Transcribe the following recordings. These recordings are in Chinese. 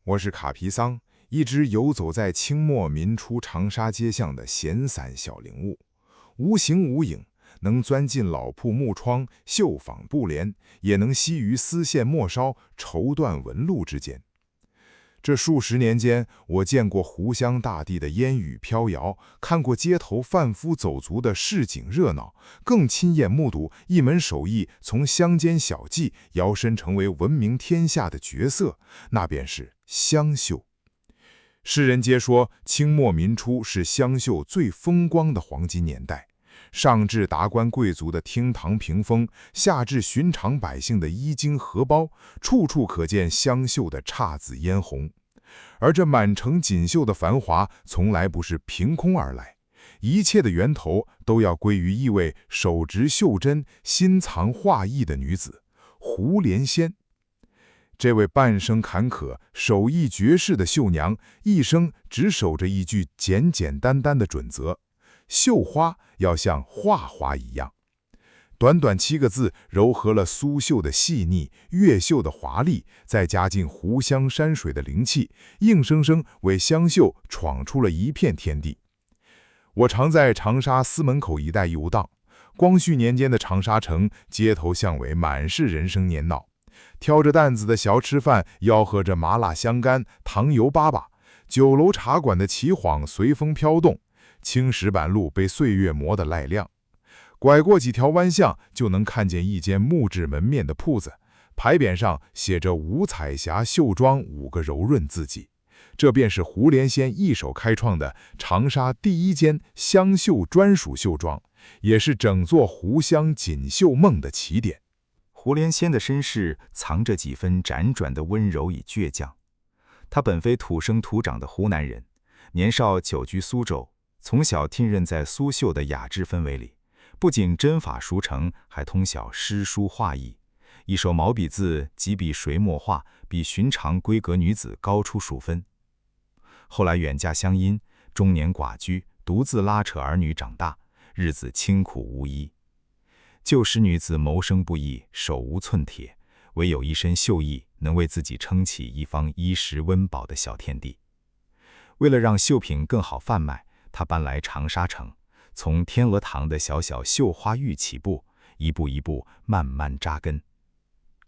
我是卡皮桑，一只游走在清末民初长沙街巷的闲散小灵物，无形无影，能钻进老铺木窗、绣纺布帘，也能栖于丝线末梢、绸缎纹路之间。这数十年间，我见过湖湘大地的烟雨飘摇，看过街头贩夫走卒的市井热闹，更亲眼目睹一门手艺从乡间小技摇身成为闻名天下的绝色，那便是湘绣。世人皆说，清末民初是湘绣最风光的黄金年代，上至达官贵族的厅堂屏风，下至寻常百姓的衣襟荷包，处处可见湘绣的姹紫嫣红。而这满城锦绣的繁华，从来不是凭空而来，一切的源头都要归于一位手执绣针、心藏画意的女子——胡莲仙。这位半生坎坷、手艺绝世的绣娘，一生只守着一句简简单单的准则：绣花要像画花一样。短短7个字，糅合了苏绣的细腻、越绣的华丽，再加进湖湘山水的灵气，硬生生为湘绣闯出了一片天地。我常在长沙司门口一带游荡，光绪年间的长沙城，街头巷尾满是人声年闹，挑着担子的小吃贩吆喝着麻辣香干、糖油粑粑，酒楼茶馆的旗幌随风飘动，青石板路被岁月磨得赖亮。拐过几条弯巷，就能看见一间木质门面的铺子，牌匾上写着五彩霞绣庄5个柔润字迹。这便是胡莲仙一手开创的长沙第一间湘绣专属绣庄，也是整座湖湘锦绣梦的起点。胡莲仙的身世藏着几分辗转的温柔与倔强。他本非土生土长的湖南人，年少久居苏州，从小浸润在苏绣的雅致氛围里。不仅针法熟成，还通晓诗书画艺，一手毛笔字几笔水墨画，比寻常闺阁女子高出数分。后来远嫁湘阴，中年寡居，独自拉扯儿女长大，日子清苦无依。旧时女子谋生不易，手无寸铁，唯有一身绣艺，能为自己撑起一方衣食温饱的小天地。为了让绣品更好贩卖，她搬来长沙城，从天鹅堂的小小绣花寓起步，一步一步慢慢扎根。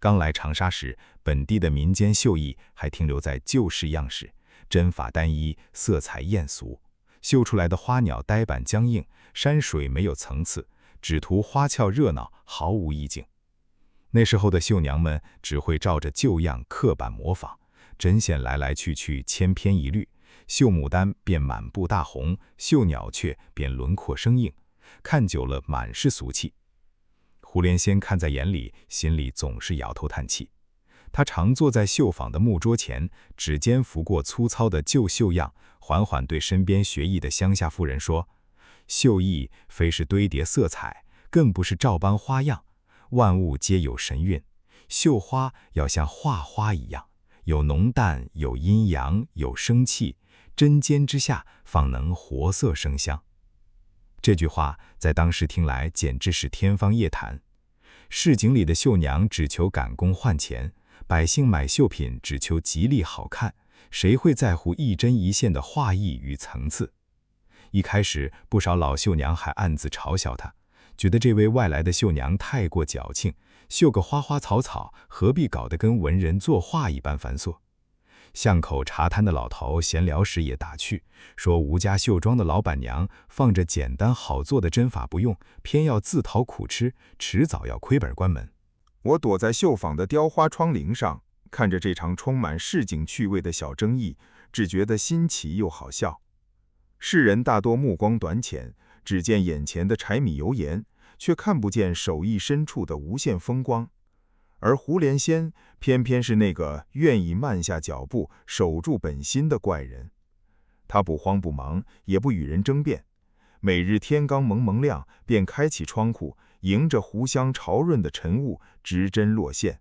刚来长沙时，本地的民间绣艺还停留在旧式样式，针法单一，色彩艳俗，绣出来的花鸟呆板僵硬，山水没有层次，只图花俏热闹，毫无意境。那时候的绣娘们只会照着旧样刻板模仿，针线来来去去千篇一律，绣牡丹便满布大红，绣鸟雀便轮廓生硬，看久了满是俗气。胡莲仙看在眼里，心里总是摇头叹气。他常坐在绣坊的木桌前，指尖拂过粗糙的旧绣样，缓缓对身边学艺的乡下妇人说：绣艺非是堆叠色彩，更不是照搬花样，万物皆有神韵，绣花要像画花一样，有浓淡，有阴阳，有生气，针尖之下方能活色生香。这句话在当时听来简直是天方夜谭。市井里的绣娘只求赶工换钱，百姓买绣品只求吉利好看，谁会在乎一针一线的画意与层次？一开始，不少老绣娘还暗自嘲笑她，觉得这位外来的绣娘太过矫情，绣个花花草草，何必搞得跟文人作画一般繁琐？巷口茶摊的老头闲聊时也打趣，说吴家绣庄的老板娘放着简单好做的针法不用，偏要自讨苦吃，迟早要亏本关门。我躲在绣坊的雕花窗棂上，看着这场充满市井趣味的小争议，只觉得新奇又好笑。世人大多目光短浅，只见眼前的柴米油盐，却看不见手艺深处的无限风光。而胡莲仙偏偏是那个愿意慢下脚步守住本心的怪人。他不慌不忙，也不与人争辩，每日天刚蒙蒙亮，便开启窗户，迎着湖湘潮润的晨雾，直针落线。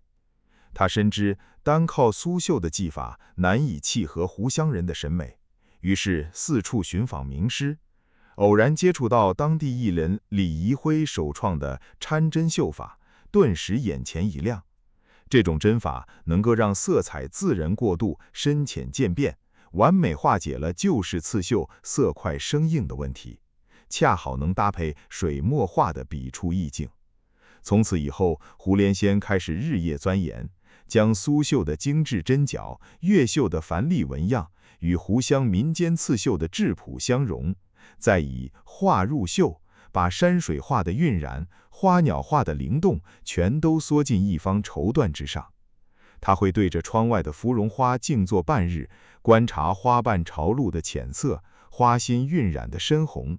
他深知单靠苏绣的技法难以契合湖湘人的审美，于是四处寻访名师，偶然接触到当地艺人李怡辉首创的掺针绣法，顿时眼前一亮。这种针法能够让色彩自然过渡、深浅渐变，完美化解了旧式刺绣色块生硬的问题，恰好能搭配水墨画的笔触意境。从此以后，胡连仙开始日夜钻研，将苏绣的精致针脚、越绣的繁丽纹样与湖湘民间刺绣的质朴相融，再以画入绣，把山水画的晕染、花鸟画的灵动全都缩进一方绸缎之上。他会对着窗外的芙蓉花静坐半日，观察花瓣朝露的浅色，花心晕染的深红；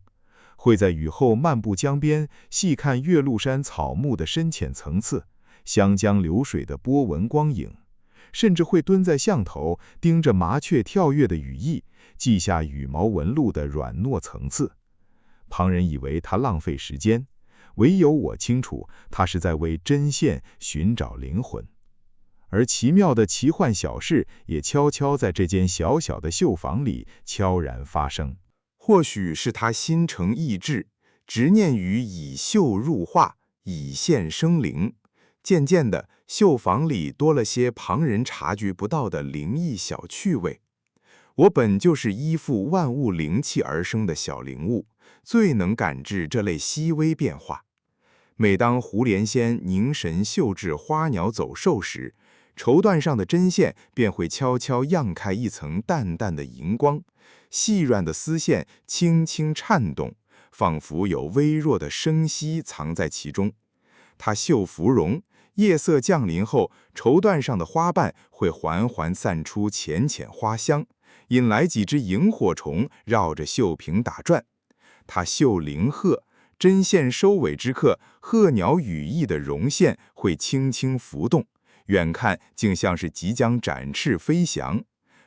会在雨后漫步江边，细看岳麓山草木的深浅层次，湘江流水的波纹光影；甚至会蹲在巷头，盯着麻雀跳跃的羽翼，记下羽毛纹路的软糯层次。旁人以为他浪费时间，唯有我清楚，他是在为针线寻找灵魂。而奇妙的奇幻小事也悄悄在这间小小的绣坊里悄然发生。或许是他心诚意志，执念于以绣入画，以线生灵。渐渐的，绣坊里多了些旁人察觉不到的灵异小趣味。我本就是依附万物灵气而生的小灵物，最能感知这类细微变化。每当胡连仙凝神绣制花鸟走兽时，绸缎上的针线便会悄悄漾开一层淡淡的荧光，细软的丝线轻轻颤动，仿佛有微弱的生息藏在其中。它绣芙蓉，夜色降临后，绸缎上的花瓣会缓缓散出浅浅花香，引来几只萤火虫绕着绣屏打转。它绣灵鹤，针线收尾之刻，鹤鸟羽翼的绒线会轻轻浮动，远看竟像是即将展翅飞翔。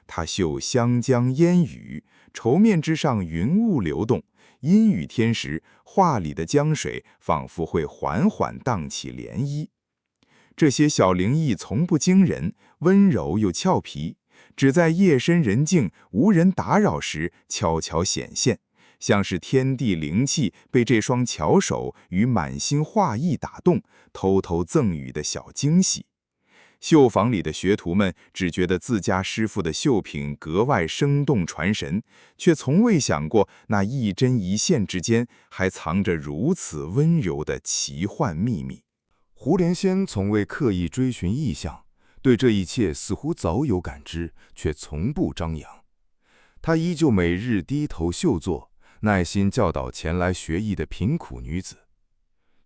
它绣湘江烟雨，绸面之上云雾流动，阴雨天时，画里的江水仿佛会缓缓荡起涟漪。这些小灵异从不惊人，温柔又俏皮，只在夜深人静、无人打扰时悄悄显现，像是天地灵气被这双巧手与满心画意打动，偷偷赠予的小惊喜。绣坊里的学徒们只觉得自家师傅的绣品格外生动传神，却从未想过那一针一线之间还藏着如此温柔的奇幻秘密。胡连仙从未刻意追寻意象，对这一切似乎早有感知，却从不张扬。他依旧每日低头绣作，耐心教导前来学艺的贫苦女子。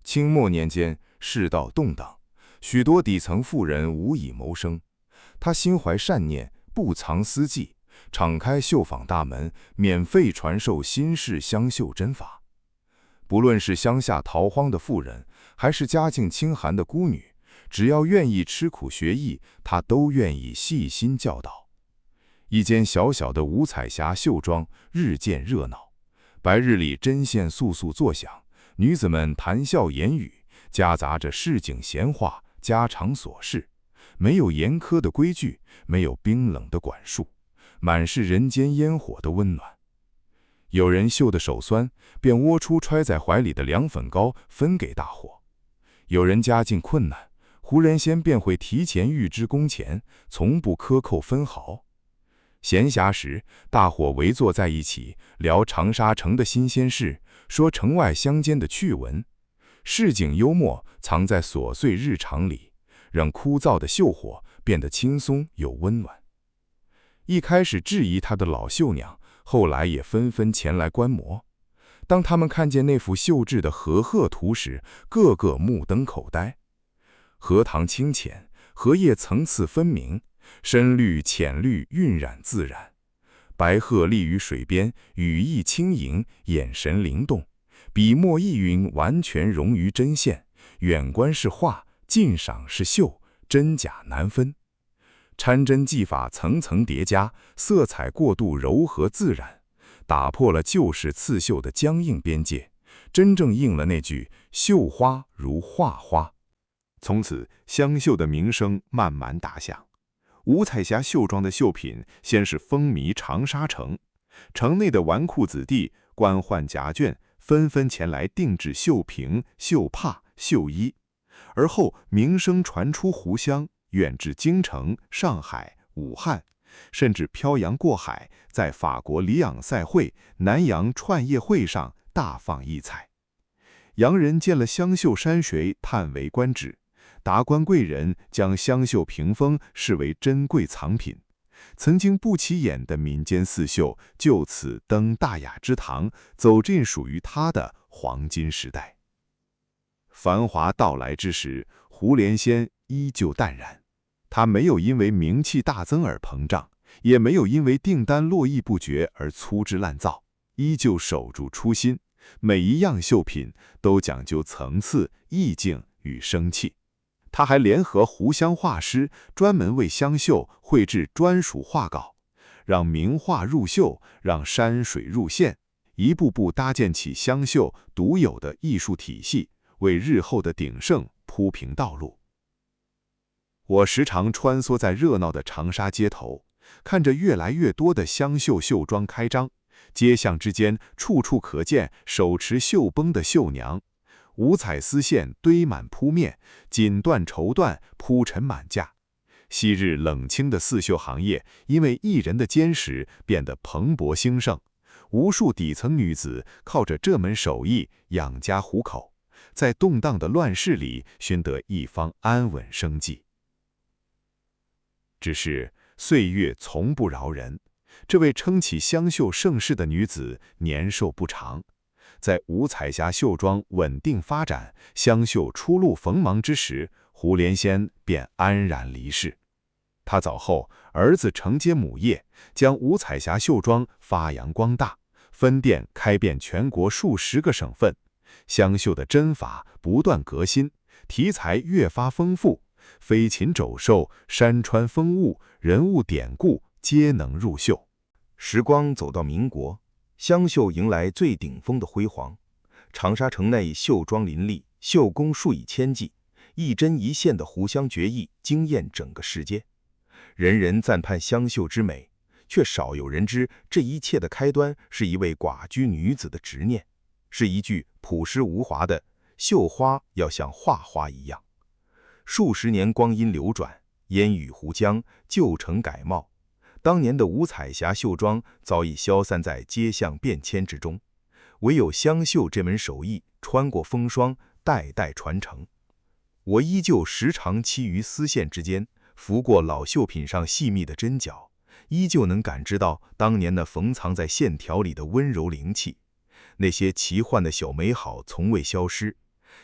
清末年间，世道动荡，许多底层妇人无以谋生。他心怀善念，不藏私计，敞开绣坊大门，免费传授新式湘绣针法。不论是乡下逃荒的妇人，还是家境清寒的孤女，只要愿意吃苦学艺，他都愿意细心教导。一间小小的五彩霞绣庄日渐热闹，白日里针线簌簌作响，女子们谈笑言语，夹杂着市井闲话、家常琐事，没有严苛的规矩，没有冰冷的管束，满是人间烟火的温暖。有人绣得手酸，便窝出揣在怀里的凉粉糕分给大伙；有人家境困难，胡连仙便会提前预支工钱，从不克扣分毫。闲暇时，大伙围坐在一起，聊长沙城的新鲜事，说城外乡间的趣闻。市井幽默藏在琐碎日常里，让枯燥的绣火变得轻松又温暖。一开始质疑他的老绣娘，后来也纷纷前来观摩。当他们看见那幅绣制的荷鹤图时，个个目瞪口呆。荷塘清浅，荷叶层次分明，深绿浅绿晕染自然。白鹤立于水边，羽翼轻盈，眼神灵动，笔墨意蕴完全融于针线，远观是画，近赏是绣，真假难分。掺针技法层层叠加，色彩过渡柔和自然，打破了旧式刺绣的僵硬边界，真正应了那句绣花如画花。从此，湘绣的名声慢慢打响。五彩霞绣庄的绣品先是风靡长沙城，城内的纨绔子弟、官宦夹眷纷纷前来定制绣屏、绣帕、绣衣，而后名声传出湖湘，远至京城、上海、武汉，甚至漂洋过海，在法国里昂赛会、南洋串业会上大放异彩。洋人见了香绣山水，叹为观止。达官贵人将香绣屏风视为珍贵藏品，曾经不起眼的民间四绣就此登大雅之堂，走进属于它的黄金时代。繁华到来之时，胡连仙依旧淡然。他没有因为名气大增而膨胀，也没有因为订单络绎不绝而粗制滥造，依旧守住初心。每一样绣品都讲究层次、意境与生气。他还联合湖湘画师，专门为香绣绘制专属画稿，让名画入绣，让山水入线，一步步搭建起香绣独有的艺术体系，为日后的鼎盛铺平道路。我时常穿梭在热闹的长沙街头，看着越来越多的香绣绣庄开张，街巷之间处处可见手持绣绷的绣娘。五彩丝线堆满铺面，锦缎绸缎铺陈满架。昔日冷清的刺绣行业，因为艺人的坚实，变得蓬勃兴盛。无数底层女子靠着这门手艺养家糊口，在动荡的乱世里寻得一方安稳生计。只是岁月从不饶人，这位撑起香绣盛世的女子年寿不长。在五彩霞绣庄稳定发展，香绣初露锋芒之时，胡连仙便安然离世。他早后，儿子承接母业，将五彩霞绣庄发扬光大，分店开遍全国数十个省份。香绣的针法不断革新，题材越发丰富，飞禽走兽、山川风物、人物典故皆能入绣。时光走到民国，香绣迎来最顶峰的辉煌。长沙城内绣庄林立，绣工数以千计，一针一线的湖湘绝艺惊艳整个世界。人人赞叹香绣之美，却少有人知这一切的开端是一位寡居女子的执念，是一句朴实无华的“绣花要像画花一样”。数十年光阴流转，烟雨湖江，旧城改貌。当年的五彩霞绣庄早已消散在街巷变迁之中，唯有香绣这门手艺穿过风霜，代代传承。我依旧时常栖于丝线之间，拂过老绣品上细密的针脚，依旧能感知到当年那缝藏在线条里的温柔灵气。那些奇幻的小美好从未消失。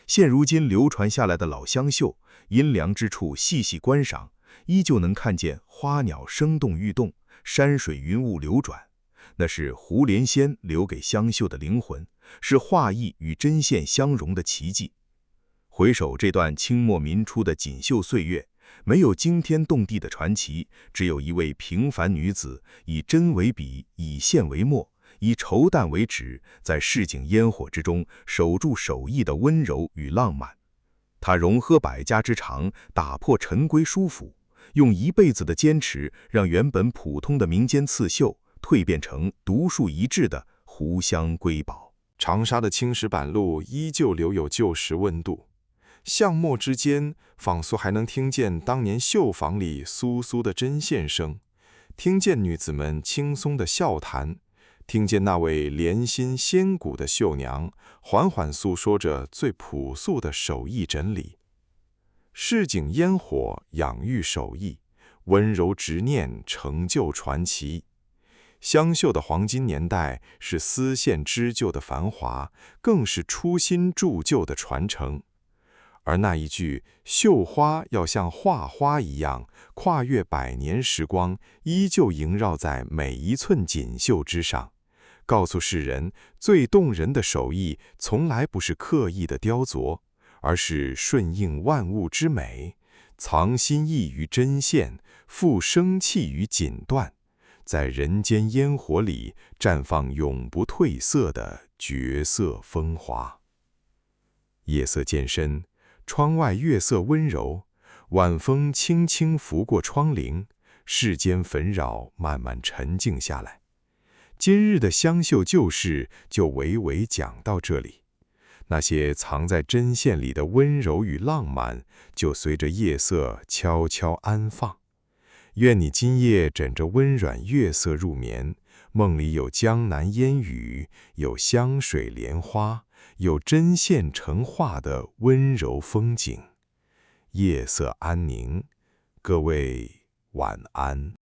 现如今流传下来的老香绣，阴凉之处细细观赏，依旧能看见花鸟生动欲动，山水云雾流转。那是胡连仙留给香绣的灵魂，是画意与针线相融的奇迹。回首这段清末民初的锦绣岁月，没有惊天动地的传奇，只有一位平凡女子，以针为笔，以线为墨，以绸缎为纸，在市井烟火之中守住手艺的温柔与浪漫。她融合百家之长，打破陈规书府，用一辈子的坚持，让原本普通的民间刺绣蜕变成独树一帜的湖湘瑰宝。长沙的青石板路依旧留有旧时温度，巷陌之间仿佛还能听见当年绣坊里簌簌的针线声，听见女子们轻松的笑谈，听见那位莲心仙骨的绣娘缓缓诉说着最朴素的手艺真理。市井烟火养育手艺，温柔执念成就传奇。香绣的黄金年代是丝线织就的繁华，更是初心铸就的传承。而那一句绣花要像画花一样，跨越百年时光，依旧萦绕在每一寸锦绣之上，告诉世人，最动人的手艺从来不是刻意的雕琢，而是顺应万物之美，藏心意于针线，赋生气于锦缎，在人间烟火里绽放永不褪色的绝色风华。夜色渐深，窗外月色温柔，晚风轻轻拂过窗棂，世间纷扰慢慢沉静下来。今日的香绣旧事就娓娓讲到这里。那些藏在针线里的温柔与浪漫，就随着夜色悄悄安放。愿你今夜枕着温软月色入眠，梦里有江南烟雨，有香水莲花，有针线成画的温柔风景。夜色安宁，各位晚安。